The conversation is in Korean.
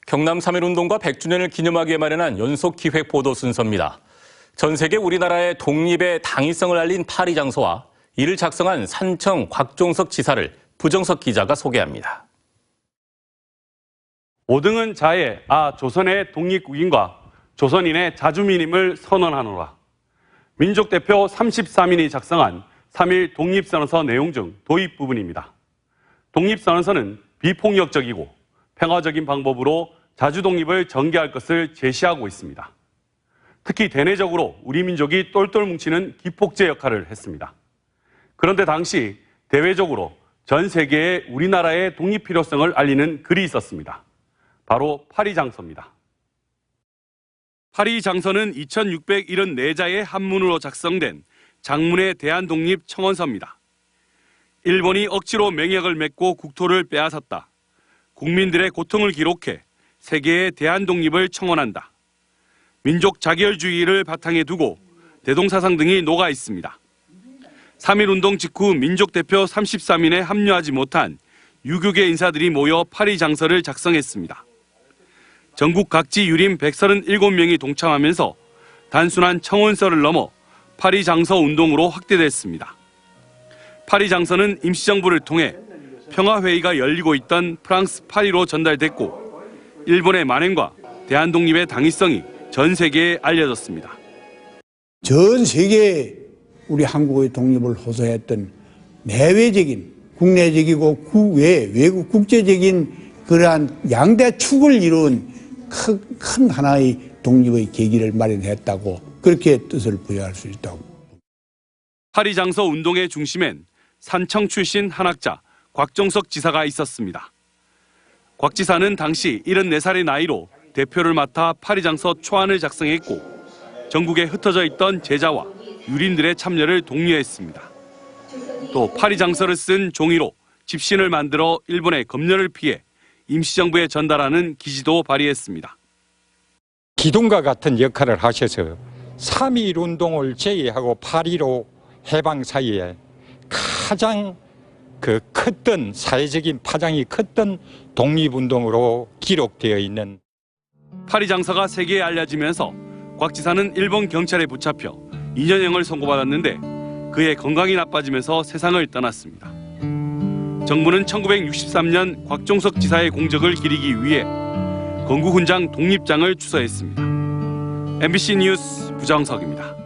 경남 3.1운동과 100주년을 기념하기에 마련한 연속 기획 보도 순서입니다. 전 세계 우리나라의 독립의 당위성을 알린 파리 장서와 이를 작성한 산청 곽종석 지사를 부정석 기자가 소개합니다. 5등은 자의 조선의 독립국인과 조선인의 자주민임을 선언하노라. 민족대표 33인이 작성한 3.1 독립선언서 내용 중 도입 부분입니다. 독립선언서는 비폭력적이고 평화적인 방법으로 자주독립을 전개할 것을 제시하고 있습니다. 특히 대내적으로 우리 민족이 똘똘 뭉치는 기폭제 역할을 했습니다. 그런데 당시 대외적으로 전 세계에 우리나라의 독립 필요성을 알리는 글이 있었습니다. 바로 파리장서입니다. 파리장서는 2674자의 한문으로 작성된 장문의 대한독립 청원서입니다. 일본이 억지로 맹약을 맺고 국토를 빼앗았다. 국민들의 고통을 기록해 세계의 대한독립을 청원한다. 민족 자결주의를 바탕에 두고 대동사상 등이 녹아 있습니다. 3.1운동 직후 민족대표 33인에 합류하지 못한 유교계 인사들이 모여 파리장서를 작성했습니다. 전국 각지 유림 137명이 동참하면서 단순한 청원서를 넘어 파리장서 운동으로 확대됐습니다. 파리장서는 임시정부를 통해 평화회의가 열리고 있던 프랑스 파리로 전달됐고 일본의 만행과 대한독립의 당위성이 전 세계에 알려졌습니다. 전 세계에 우리 한국의 독립을 호소했던 내외적인, 국내적이고 외국 국제적인 그러한 양대 축을 이룬 큰 하나의 독립의 계기를 마련했다고 그렇게 뜻을 부여할 수 있다고. 파리장서 운동의 중심엔 산청 출신 한학자 곽종석 지사가 있었습니다. 곽 지사는 당시 74살의 나이로 대표를 맡아 파리장서 초안을 작성했고 전국에 흩어져 있던 제자와 유림들의 참여를 독려했습니다. 또 파리장서를 쓴 종이로 집신을 만들어 일본의 검열을 피해 임시정부에 전달하는 기지도 발휘했습니다. 기둥과 같은 역할을 하셔서 3.1 운동을 제외하고 8.15 해방 사이에 가장 컸던 사회적인 파장이 컸던 독립운동으로 기록되어 있는 파리장서가 세계에 알려지면서 곽 지사는 일본 경찰에 붙잡혀 2년형을 선고받았는데 그의 건강이 나빠지면서 세상을 떠났습니다. 정부는 1963년 곽종석 지사의 공적을 기리기 위해 건국훈장 독립장을 추서했습니다. MBC 뉴스 부정석입니다.